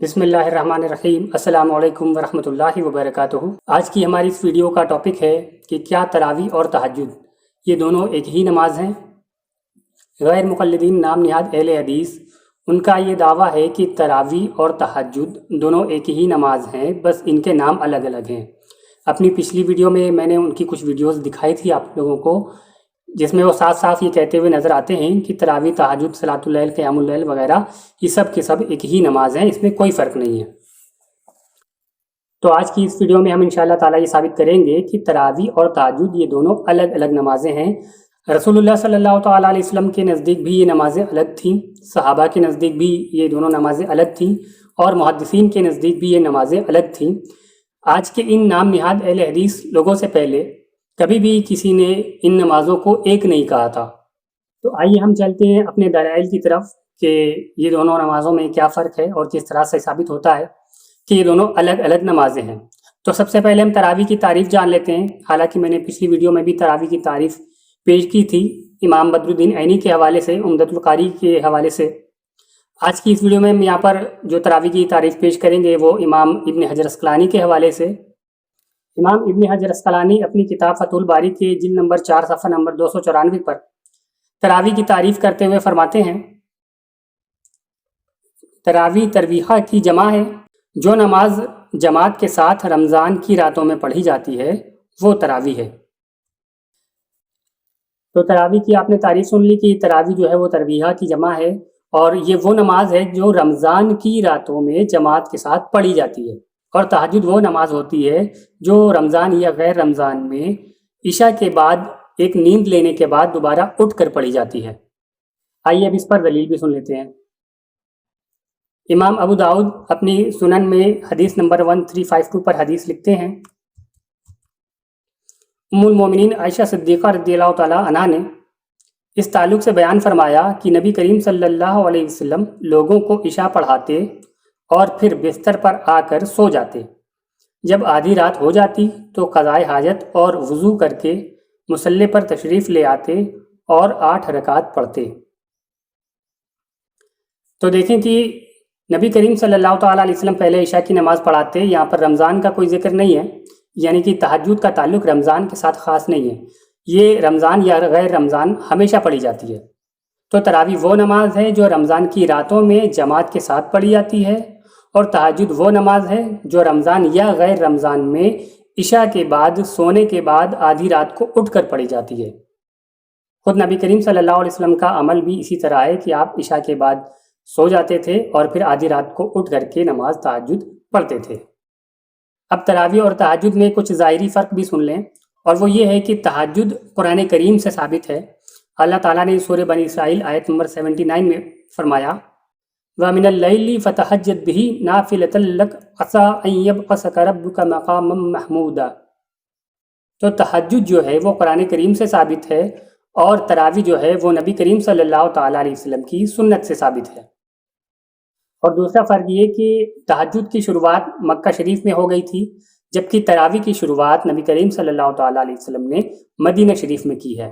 بسم اللہ الرحمن الرحیم۔ السلام علیکم ورحمۃ اللہ وبرکاتہ۔ آج کی ہماری اس ویڈیو کا ٹاپک ہے کہ کیا تراویح اور تہجد یہ دونوں ایک ہی نماز ہیں؟ غیر مقلدین نام نہاد اہل حدیث ان کا یہ دعویٰ ہے کہ تراویح اور تہجد دونوں ایک ہی نماز ہیں، بس ان کے نام الگ الگ ہیں۔ اپنی پچھلی ویڈیو میں نے ان کی کچھ ویڈیوز دکھائی تھی آپ لوگوں کو، جس میں وہ صاف صاف یہ کہتے ہوئے نظر آتے ہیں کہ تراویح، تہجد، صلاۃ اللیل، قیام اللیل وغیرہ یہ سب کے سب ایک ہی نماز ہیں، اس میں کوئی فرق نہیں ہے۔ تو آج کی اس ویڈیو میں ہم انشاءاللہ تعالیٰ یہ ثابت کریں گے کہ تراویح اور تہجد یہ دونوں الگ الگ نمازیں ہیں۔ رسول اللہ صلی اللہ تعالیٰ علیہ وسلم کے نزدیک بھی یہ نمازیں الگ تھیں، صحابہ کے نزدیک بھی یہ دونوں نمازیں الگ تھیں، اور محدثین کے نزدیک بھی یہ نمازیں الگ تھیں۔ آج کے ان نام نہاد اہل حدیث لوگوں سے پہلے کبھی بھی کسی نے ان نمازوں کو ایک نہیں کہا تھا۔ تو آئیے ہم چلتے ہیں اپنے دلائل کی طرف کہ یہ دونوں نمازوں میں کیا فرق ہے اور کس طرح سے ثابت ہوتا ہے کہ یہ دونوں الگ الگ نمازیں ہیں۔ تو سب سے پہلے ہم تراویح کی تعریف جان لیتے ہیں۔ حالانکہ میں نے پچھلی ویڈیو میں بھی تراویح کی تعریف پیش کی تھی امام بدر الدین عینی کے حوالے سے، عمدۃ القاری کے حوالے سے۔ آج کی اس ویڈیو میں ہم یہاں پر جو تراویح کی تعریف پیش کریں گے وہ امام ابن حجر اسقلانی کے حوالے سے۔ امام ابن حجر اسقلانی اپنی کتاب فتح الباری کے جلد نمبر 4 صفحہ نمبر 294 پر تراویح کی تعریف کرتے ہوئے فرماتے ہیں، تراویح ترویحہ کی جمع ہے، جو نماز جماعت کے ساتھ رمضان کی راتوں میں پڑھی جاتی ہے وہ تراویح ہے۔ تو تراویح کی آپ نے تعریف سن لی کہ تراویح جو ہے وہ ترویحہ کی جمع ہے، اور یہ وہ نماز ہے جو رمضان کی راتوں میں جماعت کے ساتھ پڑھی جاتی ہے۔ اور تہجد وہ نماز ہوتی ہے جو رمضان یا غیر رمضان میں عشاء کے بعد ایک نیند لینے کے بعد دوبارہ اٹھ کر پڑھی جاتی ہے۔ آئیے اب اس پر دلیل بھی سن لیتے ہیں۔ امام ابو داؤد اپنی سنن میں حدیث نمبر 1352 پر حدیث لکھتے ہیں، ام المومنین عائشہ صدیقہ رضی اللہ تعالیٰ عنہ نے اس تعلق سے بیان فرمایا کہ نبی کریم صلی اللہ علیہ وسلم لوگوں کو عشاء پڑھاتے اور پھر بستر پر آ کر سو جاتے۔ جب آدھی رات ہو جاتی تو قضائے حاجت اور وضو کر کے مصلی پر تشریف لے آتے اور 8 رکعت پڑھتے۔ تو دیکھیں کہ نبی کریم صلی اللہ تعالیٰ علیہ وسلم پہلے عشاء کی نماز پڑھاتے۔ یہاں پر رمضان کا کوئی ذکر نہیں ہے، یعنی کہ تہجد کا تعلق رمضان کے ساتھ خاص نہیں ہے، یہ رمضان یا غیر رمضان ہمیشہ پڑھی جاتی ہے۔ تو تراویح وہ نماز ہے جو رمضان کی راتوں میں جماعت کے ساتھ پڑھی جاتی ہے، اور تہجد وہ نماز ہے جو رمضان یا غیر رمضان میں عشاء کے بعد سونے کے بعد آدھی رات کو اٹھ کر پڑھی جاتی ہے۔ خود نبی کریم صلی اللہ علیہ وسلم کا عمل بھی اسی طرح ہے کہ آپ عشاء کے بعد سو جاتے تھے اور پھر آدھی رات کو اٹھ کر کے نماز تہجد پڑھتے تھے۔ اب تراویح اور تہجد میں کچھ ظاہری فرق بھی سن لیں، اور وہ یہ ہے کہ تہجد قرآن کریم سے ثابت ہے۔ اللہ تعالیٰ نے سورہ بنی اسرائیل آیت نمبر 79 میں فرمایا، وَمِنَ اللَّيْلِ فَتَہَجَّدْ بِهِ نَافِلَةً لَكَ عَسَىٰ أَن يَبْعَثَكَ رَبُّكَ مَقَامًا مَحْمُودًا۔ تو تہجد جو ہے وہ قرآن کریم سے ثابت ہے، اور تراویح جو ہے وہ نبی کریم صلی اللہ تعالیٰ علیہ وسلم کی سنت سے ثابت ہے۔ اور دوسرا فرق یہ کہ تہجد کی شروعات مکہ شریف میں ہو گئی تھی، جبکہ تراویح کی شروعات نبی کریم صلی اللہ تعالیٰ علیہ وسلم نے مدینہ شریف میں کی ہے۔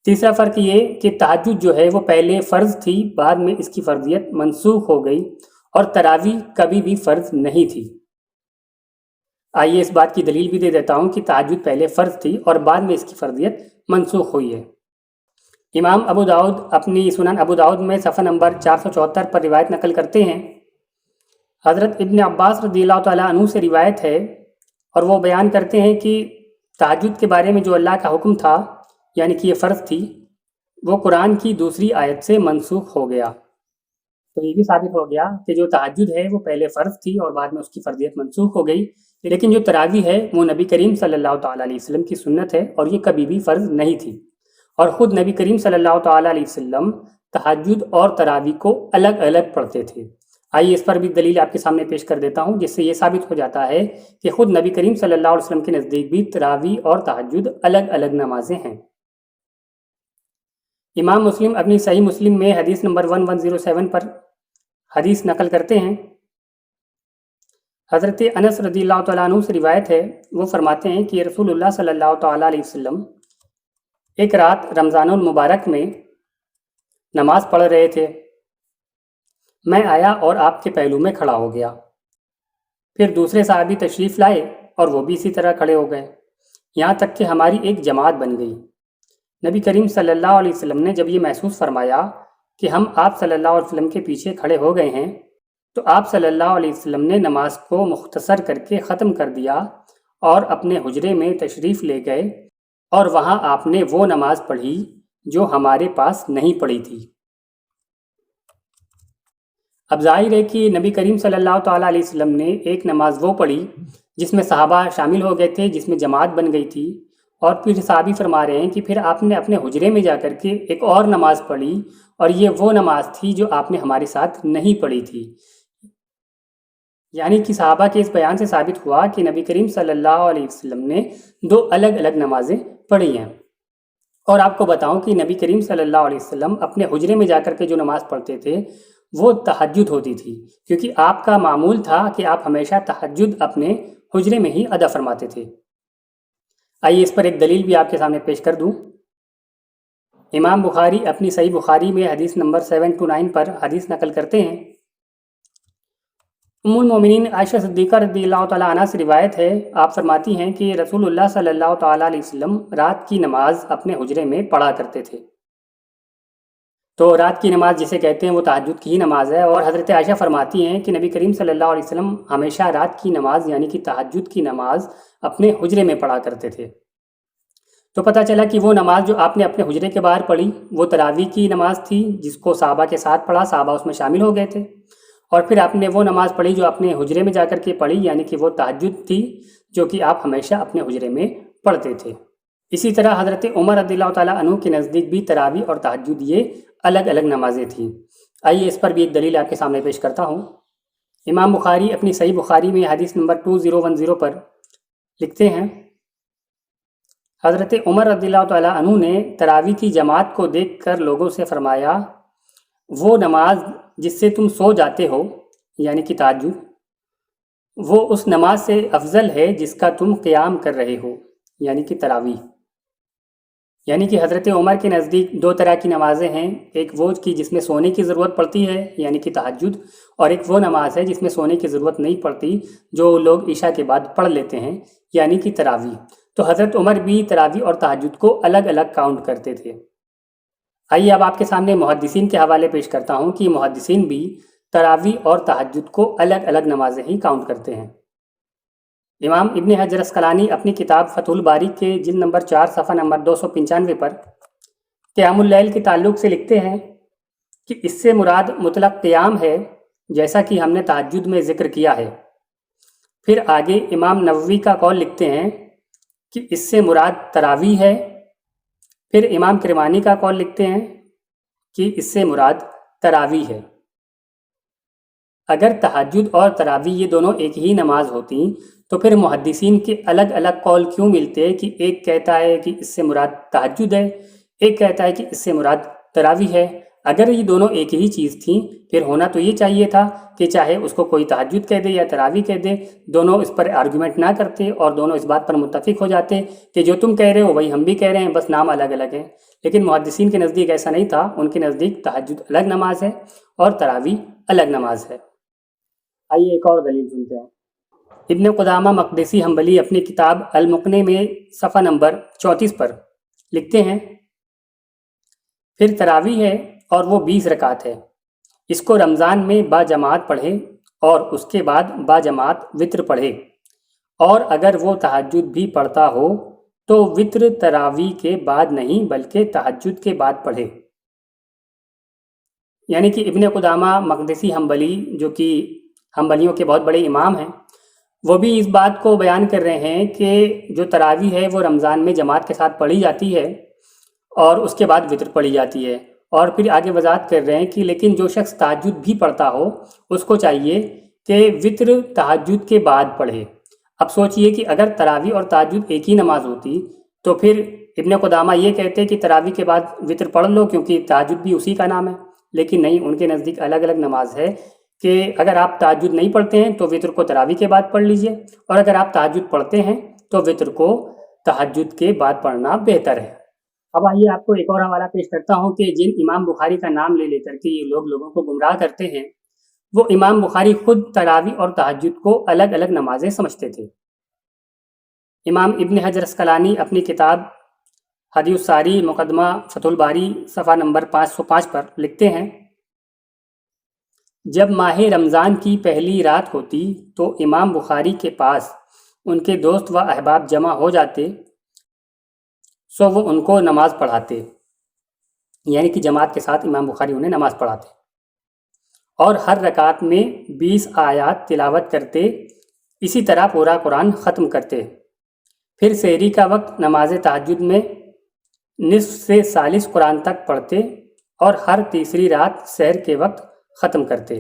تیسرا فرق یہ کہ تہجد جو ہے وہ پہلے فرض تھی، بعد میں اس کی فرضیت منسوخ ہو گئی، اور تراویح کبھی بھی فرض نہیں تھی۔ آئیے اس بات کی دلیل بھی دے دیتا ہوں کہ تہجد پہلے فرض تھی اور بعد میں اس کی فرضیت منسوخ ہوئی ہے۔ امام ابو داؤد اپنی سنن ابو داؤد میں صفحہ نمبر 474 پر روایت نقل کرتے ہیں، حضرت ابن عباس رضی اللہ تعالیٰ عنہ سے روایت ہے، اور وہ بیان کرتے ہیں کہ تہجد کے بارے میں جو اللہ کا حکم تھا، یعنی کہ یہ فرض تھی، وہ قرآن کی دوسری آیت سے منسوخ ہو گیا۔ تو یہ بھی ثابت ہو گیا کہ جو تہجد ہے وہ پہلے فرض تھی اور بعد میں اس کی فرضیت منسوخ ہو گئی، لیکن جو تراویح ہے وہ نبی کریم صلی اللہ تعالیٰ علیہ وسلم کی سنت ہے، اور یہ کبھی بھی فرض نہیں تھی۔ اور خود نبی کریم صلی اللہ تعالیٰ علیہ وسلم تہجد اور تراویح کو الگ الگ پڑھتے تھے۔ آئیے اس پر بھی دلیل آپ کے سامنے پیش کر دیتا ہوں، جس سے یہ ثابت ہو جاتا ہے کہ خود نبی کریم صلی اللہ علیہ وسلم کے نزدیک بھی تراویح اور تہجد الگ الگ نمازیں ہیں۔ امام مسلم اپنی صحیح مسلم میں حدیث نمبر 1107 پر حدیث نقل کرتے ہیں، حضرت انس رضی اللہ تعالیٰ عنہ سے روایت ہے، وہ فرماتے ہیں کہ رسول اللہ صلی اللہ تعالیٰ علیہ وسلم ایک رات رمضان المبارک میں نماز پڑھ رہے تھے، میں آیا اور آپ کے پہلو میں کھڑا ہو گیا۔ پھر دوسرے صحابی تشریف لائے اور وہ بھی اسی طرح کھڑے ہو گئے، یہاں تک کہ ہماری ایک جماعت بن گئی۔ نبی کریم صلی اللہ علیہ وسلم نے جب یہ محسوس فرمایا کہ ہم آپ صلی اللہ علیہ وسلم کے پیچھے کھڑے ہو گئے ہیں، تو آپ صلی اللہ علیہ وسلم نے نماز کو مختصر کر کے ختم کر دیا اور اپنے حجرے میں تشریف لے گئے، اور وہاں آپ نے وہ نماز پڑھی جو ہمارے پاس نہیں پڑھی تھی۔ اب ظاہر ہے کہ نبی کریم صلی اللہ تعالیٰ علیہ وسلم نے ایک نماز وہ پڑھی جس میں صحابہ شامل ہو گئے تھے، جس میں جماعت بن گئی تھی، اور پھر صحابی فرما رہے ہیں کہ پھر آپ نے اپنے حجرے میں جا کر کے ایک اور نماز پڑھی، اور یہ وہ نماز تھی جو آپ نے ہمارے ساتھ نہیں پڑھی تھی۔ یعنی کہ صحابہ کے اس بیان سے ثابت ہوا کہ نبی کریم صلی اللہ علیہ وسلم نے دو الگ الگ نمازیں پڑھی ہیں۔ اور آپ کو بتاؤں کہ نبی کریم صلی اللہ علیہ وسلم اپنے حجرے میں جا کر کے جو نماز پڑھتے تھے وہ تہجد ہوتی تھی، کیونکہ آپ کا معمول تھا کہ آپ ہمیشہ تہجد اپنے حجرے میں ہی ادا فرماتے تھے۔ آئیے اس پر ایک دلیل بھی آپ کے سامنے پیش کر دوں۔ امام بخاری اپنی صحیح بخاری میں حدیث نمبر 729 پر حدیث نقل کرتے ہیں۔ ام المومنین عائشہ صدیقہ رضی اللہ تعالیٰ عنہ سے روایت ہے، آپ فرماتی ہیں کہ رسول اللہ صلی اللہ تعالیٰ علیہ وسلم رات کی نماز اپنے حجرے میں پڑھا کرتے تھے۔ تو رات کی نماز جسے کہتے ہیں وہ تہجد کی ہی نماز ہے، اور حضرت عائشہ فرماتی ہیں کہ نبی کریم صلی اللہ علیہ وسلم ہمیشہ رات کی نماز یعنی کہ تہجد کی نماز اپنے حجرے میں پڑھا کرتے تھے۔ تو پتہ چلا کہ وہ نماز جو آپ نے اپنے حجرے کے باہر پڑھی وہ تراویح کی نماز تھی، جس کو صحابہ کے ساتھ پڑھا، صحابہ اس میں شامل ہو گئے تھے، اور پھر آپ نے وہ نماز پڑھی جو اپنے حجرے میں جا کر کے پڑھی، یعنی کہ وہ تہجد تھی جو کہ آپ ہمیشہ اپنے حجرے میں پڑھتے تھے۔ اسی طرح حضرت عمر رضی اللہ تعالیٰ عنہ کے نزدیک بھی تراویح اور تہجد یہ الگ الگ نمازیں تھیں۔ آئیے اس پر بھی ایک دلیل آپ کے سامنے پیش کرتا ہوں۔ امام بخاری اپنی صحیح بخاری میں حدیث نمبر 2010 پر لکھتے ہیں، حضرت عمر رضی اللہ تعالیٰ عنہ نے تراویح کی جماعت کو دیکھ کر لوگوں سے فرمایا، وہ نماز جس سے تم سو جاتے ہو یعنی کہ تہجد، وہ اس نماز سے افضل ہے جس کا تم قیام کر رہے ہو یعنی کہ تراویح۔ یعنی کہ حضرت عمر کے نزدیک دو طرح کی نمازیں ہیں، ایک وہ کی جس میں سونے کی ضرورت پڑتی ہے یعنی کہ تہجد، اور ایک وہ نماز ہے جس میں سونے کی ضرورت نہیں پڑتی جو لوگ عشاء کے بعد پڑھ لیتے ہیں یعنی کہ تراویح۔ تو حضرت عمر بھی تراویح اور تہجد کو الگ الگ کاؤنٹ کرتے تھے۔ آئیے اب آپ کے سامنے محدثین کے حوالے پیش کرتا ہوں کہ محدثین بھی تراویح اور تہجد کو الگ الگ نمازیں ہی کاؤنٹ کرتے ہیں۔ امام ابن حجر اسقلانی اپنی کتاب فتح الباری کے جلد نمبر 4 صفحہ نمبر 295 پر قیام اللیل کے تعلق سے لکھتے ہیں کہ اس سے مراد مطلق قیام ہے، جیسا کہ ہم نے تہجد میں ذکر کیا ہے۔ پھر آگے امام نووی کا قول لکھتے ہیں کہ اس سے مراد تراویح ہے۔ پھر امام کرمانی کا قول لکھتے ہیں کہ اس سے مراد تراویح ہے۔ اگر تہجد اور تراویح یہ دونوں ایک ہی نماز ہوتی تو پھر محدثین کے الگ الگ قول کیوں ملتے کہ ایک کہتا ہے کہ اس سے مراد تہجد ہے، ایک کہتا ہے کہ اس سے مراد تراویح ہے؟ اگر یہ دونوں ایک ہی چیز تھیں پھر ہونا تو یہ چاہیے تھا کہ چاہے اس کو کوئی تہجد کہہ دے یا تراویح کہہ دے، دونوں اس پر آرگومنٹ نہ کرتے اور دونوں اس بات پر متفق ہو جاتے کہ جو تم کہہ رہے ہو وہی ہم بھی کہہ رہے ہیں، بس نام الگ الگ ہیں۔ لیکن محدثین کے نزدیک ایسا نہیں تھا، ان کے نزدیک تہجد الگ نماز ہے اور تراویح الگ نماز ہے۔ آئیے ایک اور دلیل سنتے ہیں۔ ابن قدامہ مقدسی حنبلی اپنی کتاب المقنع میں صفحہ نمبر 34 پر لکھتے ہیں، پھر تراویح ہے اور وہ 20 رکعت ہے، اس کو رمضان میں با جماعت پڑھے اور اس کے بعد با جماعت وطر پڑھے، اور اگر وہ تہجد بھی پڑھتا ہو تو وطر تراویح کے بعد نہیں بلکہ تہجد کے بعد پڑھے۔ یعنی کہ ابن قدامہ مقدسی حنبلی جو کہ حنبلیوں کے بہت بڑے امام ہیں، وہ بھی اس بات کو بیان کر رہے ہیں کہ جو تراویح ہے وہ رمضان میں جماعت کے ساتھ پڑھی جاتی ہے اور اس کے بعد وطر پڑھی جاتی ہے، اور پھر آگے وضاحت کر رہے ہیں کہ لیکن جو شخص تہجد بھی پڑھتا ہو اس کو چاہیے کہ وطر تہجد کے بعد پڑھے۔ اب سوچئے کہ اگر تراویح اور تہجد ایک ہی نماز ہوتی تو پھر ابن قدامہ یہ کہتے کہ تراویح کے بعد وطر پڑھ لو کیونکہ تہجد بھی اسی کا نام ہے، لیکن نہیں، ان کے نزدیک الگ الگ نماز ہے کہ اگر آپ تہجد نہیں پڑھتے ہیں تو وطر کو تراویح کے بعد پڑھ لیجئے، اور اگر آپ تہجد پڑھتے ہیں تو وطر کو تہجد کے بعد پڑھنا بہتر ہے۔ اب آئیے آپ کو ایک اور حوالہ پیش کرتا ہوں کہ جن امام بخاری کا نام لے لے کر کے یہ لوگ لوگوں کو گمراہ کرتے ہیں وہ امام بخاری خود تراویح اور تہجد کو الگ الگ نمازیں سمجھتے تھے۔ امام ابن حجر اسقلانی اپنی کتاب ہدی الساری مقدمہ فتح الباری صفحہ نمبر 505 پر لکھتے ہیں، جب ماہ رمضان کی پہلی رات ہوتی تو امام بخاری کے پاس ان کے دوست و احباب جمع ہو جاتے، سو وہ ان کو نماز پڑھاتے، یعنی کہ جماعت کے ساتھ امام بخاری انہیں نماز پڑھاتے، اور ہر رکعت میں 20 آیات تلاوت کرتے، اسی طرح پورا قرآن ختم کرتے۔ پھر سحری کا وقت نماز تہجد میں نصف سے ثالث قرآن تک پڑھتے اور ہر تیسری رات سحر کے وقت ختم کرتے۔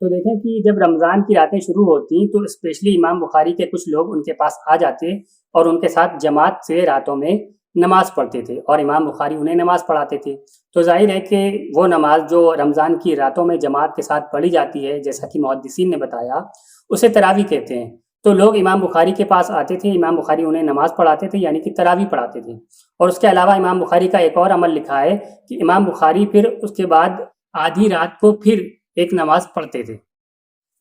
تو دیکھیں کہ جب رمضان کی راتیں شروع ہوتی تو اسپیشلی امام بخاری کے کچھ لوگ ان کے پاس آ جاتے اور ان کے ساتھ جماعت سے راتوں میں نماز پڑھتے تھے اور امام بخاری انہیں نماز پڑھاتے تھے۔ تو ظاہر ہے کہ وہ نماز جو رمضان کی راتوں میں جماعت کے ساتھ پڑھی جاتی ہے، جیسا کہ محدثین نے بتایا، اسے تراویح کہتے ہیں۔ تو لوگ امام بخاری کے پاس آتے تھے، امام بخاری انہیں نماز پڑھاتے تھے، یعنی کہ تراویح پڑھاتے تھے۔ اور اس کے علاوہ امام بخاری کا ایک اور عمل لکھا ہے کہ امام بخاری پھر اس کے بعد آدھی رات کو پھر ایک نماز پڑھتے تھے۔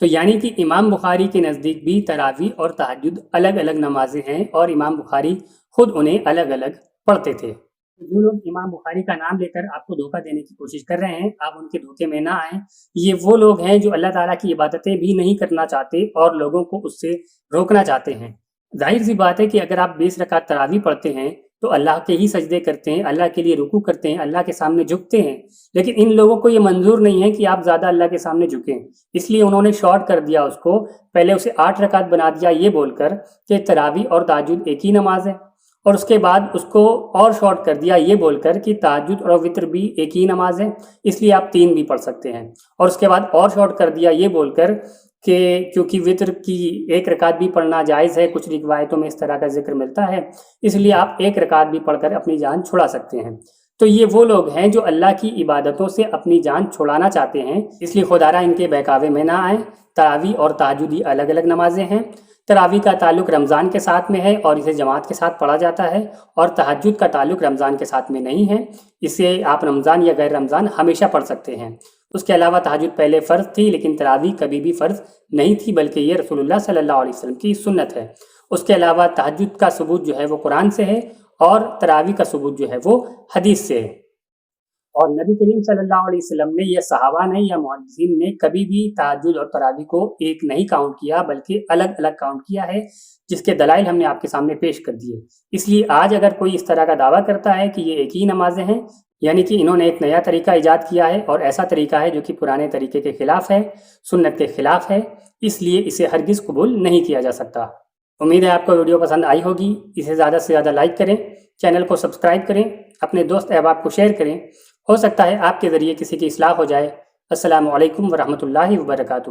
تو یعنی کہ امام بخاری کے نزدیک بھی تراویح اور تہجد الگ الگ نمازیں ہیں اور امام بخاری خود انہیں الگ الگ پڑھتے تھے۔ جو لوگ امام بخاری کا نام لے کر آپ کو دھوکہ دینے کی کوشش کر رہے ہیں، آپ ان کے دھوکے میں نہ آئیں۔ یہ وہ لوگ ہیں جو اللہ تعالیٰ کی عبادتیں بھی نہیں کرنا چاہتے اور لوگوں کو اس سے روکنا چاہتے ہیں۔ ظاہر سی بات ہے کہ اگر آپ 20 رکعت تراویح پڑھتے ہیں تو اللہ کے ہی سجدے کرتے ہیں، اللہ کے لیے رکوع کرتے ہیں، اللہ کے سامنے جھکتے ہیں، لیکن ان لوگوں کو یہ منظور نہیں ہے کہ آپ زیادہ اللہ کے سامنے جھکیں، اس لیے انہوں نے شارٹ کر دیا اس کو، پہلے اسے 8 رکعت بنا دیا یہ بول کر کہ تراویح اور تہجد ایک ہی نماز ہے، اور اس کے بعد اس کو اور شارٹ کر دیا یہ بول کر کہ تہجد اور وطر بھی ایک ہی نماز ہے، اس لیے آپ 3 بھی پڑھ سکتے ہیں، اور اس کے بعد اور شارٹ کر دیا یہ بول کر کہ کیونکہ وطر کی 1 رکعت بھی پڑھنا جائز ہے، کچھ روایتوں میں اس طرح کا ذکر ملتا ہے، اس لیے آپ 1 رکعت بھی پڑھ کر اپنی جان چھڑا سکتے ہیں۔ تو یہ وہ لوگ ہیں جو اللہ کی عبادتوں سے اپنی جان چھڑانا چاہتے ہیں، اس لیے خدا را ان کے بہکاوے میں نہ آئیں۔ تراویح اور تہجد الگ الگ نمازیں ہیں۔ تراویح کا تعلق رمضان کے ساتھ میں ہے اور اسے جماعت کے ساتھ پڑھا جاتا ہے، اور تہجد کا تعلق رمضان کے ساتھ میں نہیں ہے، اسے آپ رمضان یا غیر رمضان ہمیشہ پڑھ سکتے ہیں۔ اس کے علاوہ تہجد پہلے فرض تھی، لیکن تراویح کبھی بھی فرض نہیں تھی، بلکہ یہ رسول اللہ صلی اللہ علیہ وسلم کی سنت ہے۔ اس کے علاوہ تہجد کا ثبوت جو ہے وہ قرآن سے ہے، اور تراویح کا ثبوت جو ہے وہ حدیث سے ہے۔ اور نبی کریم صلی اللہ علیہ وسلم نے یا صحابہ نے یا محدثین نے کبھی بھی تہجد اور تراویح کو ایک نہیں کاؤنٹ کیا، بلکہ الگ الگ کاؤنٹ کیا ہے، جس کے دلائل ہم نے آپ کے سامنے پیش کر دیے۔ اس لیے آج اگر کوئی اس طرح کا دعویٰ کرتا ہے کہ یہ ایک ہی نمازیں ہیں، یعنی کہ انہوں نے ایک نیا طریقہ ایجاد کیا ہے اور ایسا طریقہ ہے جو کہ پرانے طریقے کے خلاف ہے، سنت کے خلاف ہے، اس لیے اسے ہرگز قبول نہیں کیا جا سکتا۔ امید ہے آپ کو ویڈیو پسند آئی ہوگی، اسے زیادہ سے زیادہ لائک کریں، چینل کو سبسکرائب کریں، اپنے دوست احباب کو شیئر کریں، ہو سکتا ہے آپ کے ذریعے کسی کی اصلاح ہو جائے۔ السلام علیکم ورحمۃ اللہ وبرکاتہ۔